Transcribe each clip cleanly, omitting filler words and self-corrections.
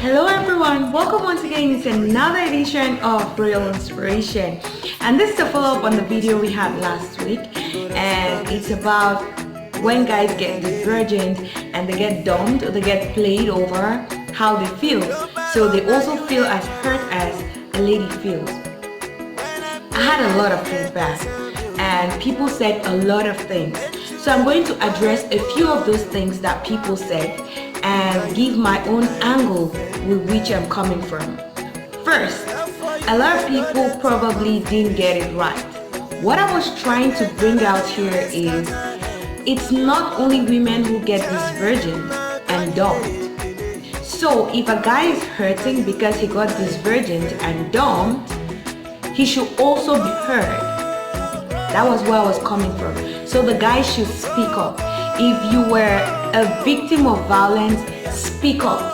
Hello everyone, welcome once again to another edition of Royal Inspiration, and this is a follow-up on the video we had last week, and it's about when guys get divergent and they get dumped or they get played over, how they feel, so they also feel as hurt as a lady feels. I had a lot of feedback and people said a lot of things, so I'm going to address a few of those things that people said and give my own angle with which I'm coming from. First, a lot of people probably didn't get it right. What I was trying to bring out here is it's not only women who get disvirgined and dumped. So if a guy is hurting because he got disvirgined and dumped, he should also be heard. That was where I was coming from. So the guy should speak up. If you were a victim of violence, speak up.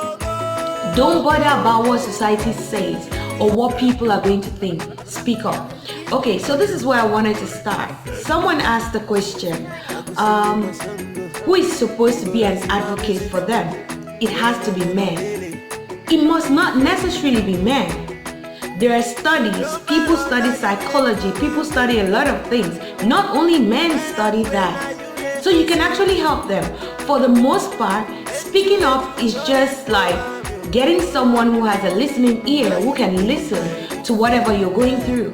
Don't bother about what society says or what people are going to think. Speak up. Okay, so this is where I wanted to start. Someone asked the question, who is supposed to be an advocate for them? It has to be men. It must not necessarily be men. There are studies, people study psychology, people study a lot of things. Not only men study that. So you can actually help them. For the most part, speaking up is just like getting someone who has a listening ear, who can listen to whatever you're going through.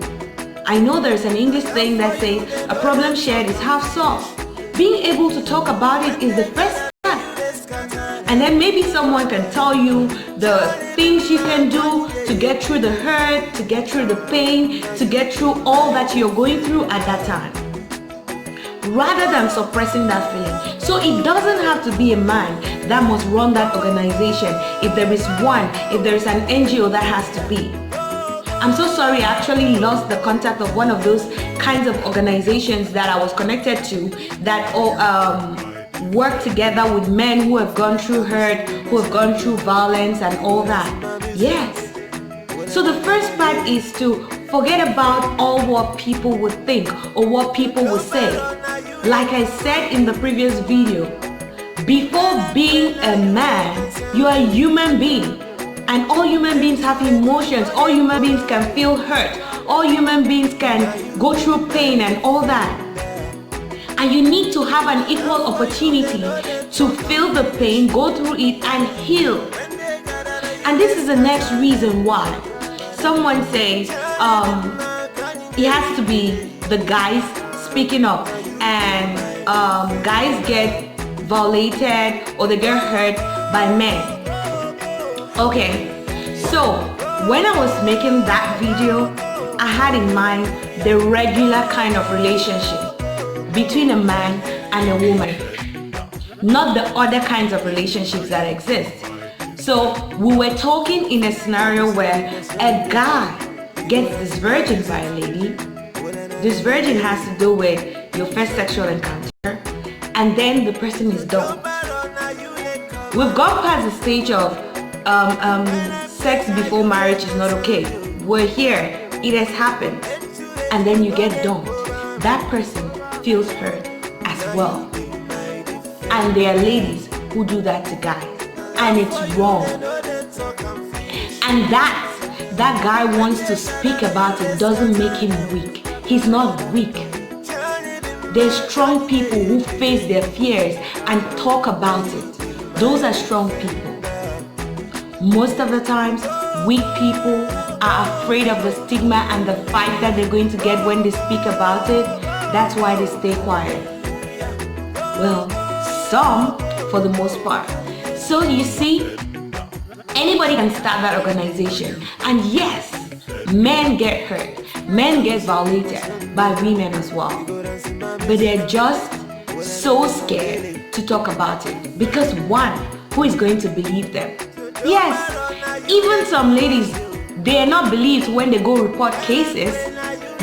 I know there's an English saying that says, a problem shared is half solved. Being able to talk about it is the first step. And then maybe someone can tell you the things you can do to get through the hurt, to get through the pain, to get through all that you're going through at that time, rather than suppressing that feeling. So it doesn't have to be a man that must run that organization. If there is one, if there is an NGO, that has to be. I'm so sorry, I actually lost the contact of one of those kinds of organizations that I was connected to that work together with men who have gone through hurt, who have gone through violence and all that. Yes. So the first part is to forget about all what people would think or what people would say. Like I said in the previous video, before being a man, you are a human being. And all human beings have emotions. All human beings can feel hurt. All human beings can go through pain and all that. And you need to have an equal opportunity to feel the pain, go through it and heal. And this is the next reason why. Someone says it has to be the guys speaking up, and guys get violated or they get hurt by men. Okay, so when I was making that video, I had in mind the regular kind of relationship between a man and a woman, not the other kinds of relationships that exist. So we were talking in a scenario where a guy gets disvirgined by a lady. Disvirgin has to do with your first sexual encounter, and then the person is done. We've gone past the stage of sex before marriage is not okay. We're here, it has happened, and then you get dumped. That person feels hurt as well. And there are ladies who do that to guys, and it's wrong. And that guy wants to speak about it doesn't make him weak. He's not weak. There's strong people who face their fears and talk about it. Those are strong people. Most of the times, weak people are afraid of the stigma and the fight that they're going to get when they speak about it. That's why they stay quiet. Well, some, for the most part. So you see, anybody can start that organization. And yes, men get hurt. Men get violated by women as well. But they're just so scared to talk about it. Because one, who is going to believe them? Yes, even some ladies, they are not believed when they go report cases.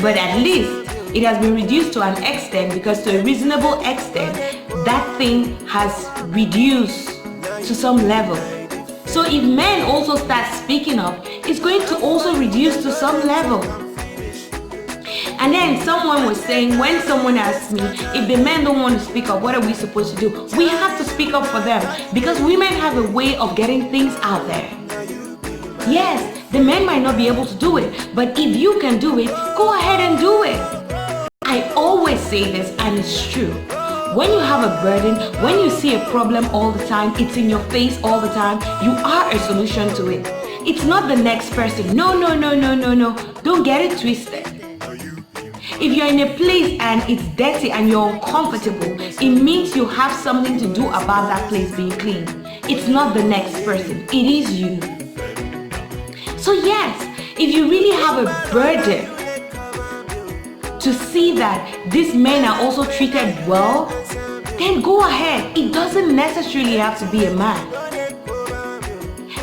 But at least it has been reduced to an extent, because to a reasonable extent, that thing has reduced to some level. So if men also start speaking up, it's going to also reduce to some level. And then someone was saying, when someone asked me, if the men don't want to speak up, what are we supposed to do? We have to speak up for them, because women have a way of getting things out there. Yes, the men might not be able to do it, but if you can do it, go ahead and do it. I always say this, and it's true. When you have a burden, when you see a problem all the time, it's in your face all the time, you are a solution to it. It's not the next person. No. Don't get it twisted. If you're in a place and it's dirty and you're uncomfortable, it means you have something to do about that place being clean. It's not the next person. It is you. So yes, if you really have a burden to see that these men are also treated well, then go ahead. It doesn't necessarily have to be a man.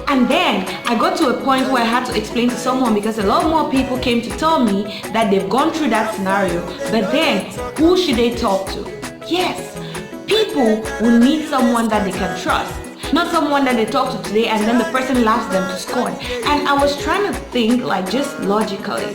And then I got to a point where I had to explain to someone, because a lot more people came to tell me that they've gone through that scenario, but then who should they talk to? Yes, people will need someone that they can trust, not someone that they talk to today and then the person laughs them to scorn. And I was trying to think, like, just logically,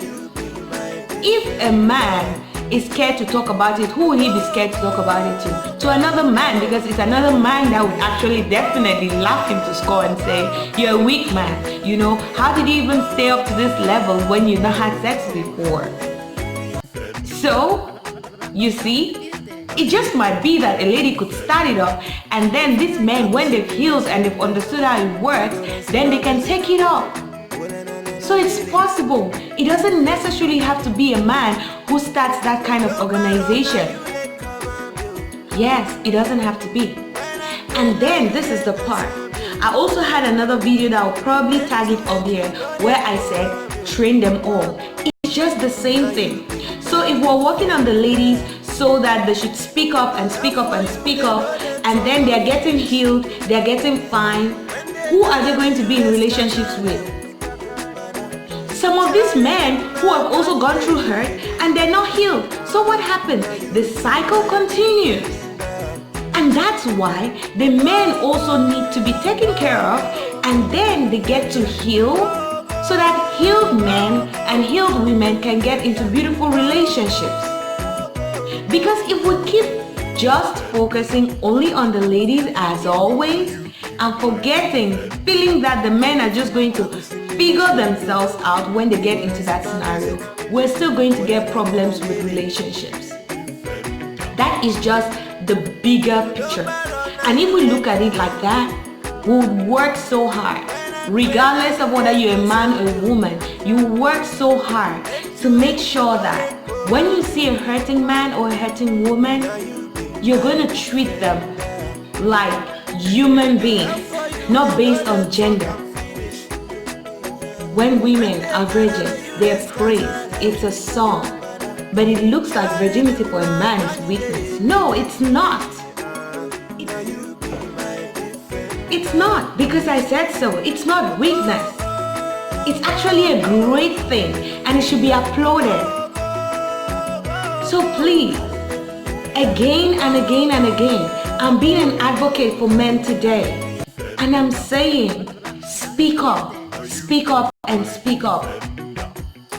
if a man is scared to talk about it, who will he be scared to talk about it to? To another man, because it's another man that would actually definitely laugh him to scorn and say, you're a weak man. You know, how did you even stay up to this level when you've not had sex before? So, you see, it just might be that a lady could start it up, and then these men, when they've healed and they've understood how it works, then they can take it up. So it's possible. It doesn't necessarily have to be a man who starts that kind of organization. Yes, it doesn't have to be. And then this is the part. I also had another video that I'll probably tag it up here, where I said, train them all. It's just the same thing. So if we're working on the ladies so that they should speak up and speak up and speak up, and then they're getting healed, they're getting fine, who are they going to be in relationships with? Some of these men who have also gone through hurt and they're not healed. So what happens? The cycle continues. And that's why the men also need to be taken care of, and then they get to heal, so that healed men and healed women can get into beautiful relationships. Because if we keep just focusing only on the ladies as always, and forgetting, feeling that the men are just going to figure themselves out when they get into that scenario, we're still going to get problems with relationships. That is just the bigger picture. And if we look at it like that, we would work so hard, regardless of whether you're a man or a woman. You work so hard to make sure that when you see a hurting man or a hurting woman, you're going to treat them like human beings, not based on gender. When women are virgins, they're praised. It's a song. But it looks like virginity for a man is weakness. No, it's not. It's not, because I said so. It's not weakness. It's actually a great thing, and it should be applauded. So please, again and again and again, I'm being an advocate for men today. And I'm saying, speak up and speak up.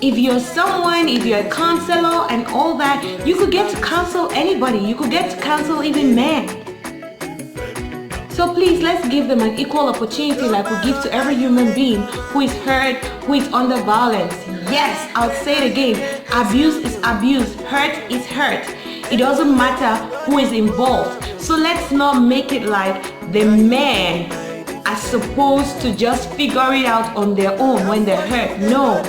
If you're someone, if you're a counselor and all that, you could get to counsel anybody. You could get to counsel even men. So please, let's give them an equal opportunity like we give to every human being who is hurt, who is under violence. Yes, I'll say it again. Abuse is abuse. Hurt is hurt. It doesn't matter who is involved. So let's not make it like the men are supposed to just figure it out on their own when they're hurt. No.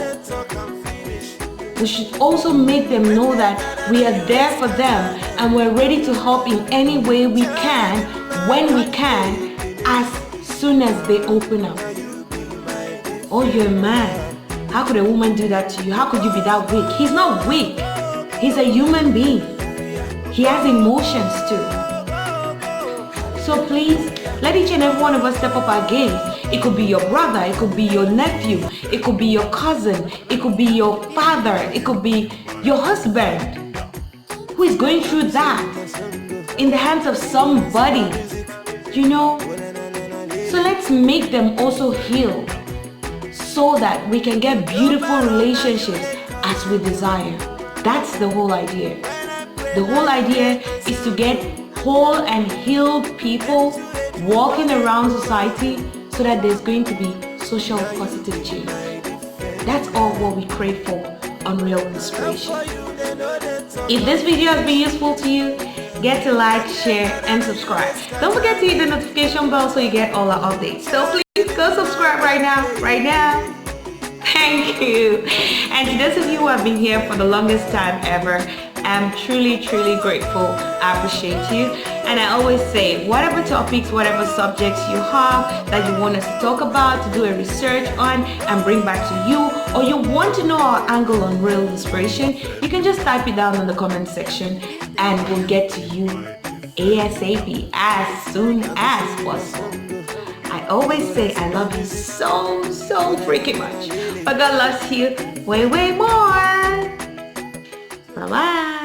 We should also make them know that we are there for them and we're ready to help in any way we can, when we can, as soon as they open up. Oh, you're a man. How could a woman do that to you? How could you be that weak? He's not weak. He's a human being. He has emotions too. So please, let each and every one of us step up our game. It could be your brother, it could be your nephew, it could be your cousin, it could be your father, it could be your husband who is going through that in the hands of somebody, you know. So let's make them also heal so that we can get beautiful relationships as we desire. That's the whole idea. The whole idea is to get whole and healed people walking around society, so that there's going to be social positive change. That's all what we crave for on Real Inspiration. If this video has been useful to you, get to like, share, and subscribe. Don't forget to hit the notification bell so you get all our updates. So please go subscribe right now. Thank you. And to those of you who have been here for the longest time ever, I'm truly grateful. I appreciate you. And I always say, whatever topics, whatever subjects you have that you want us to talk about, to do a research on and bring back to you, or you want to know our angle on Real Inspiration, you can just type it down in the comment section and we'll get to you ASAP, as soon as possible. I always say I love you so freaking much, but God loves you way more. Bye-bye.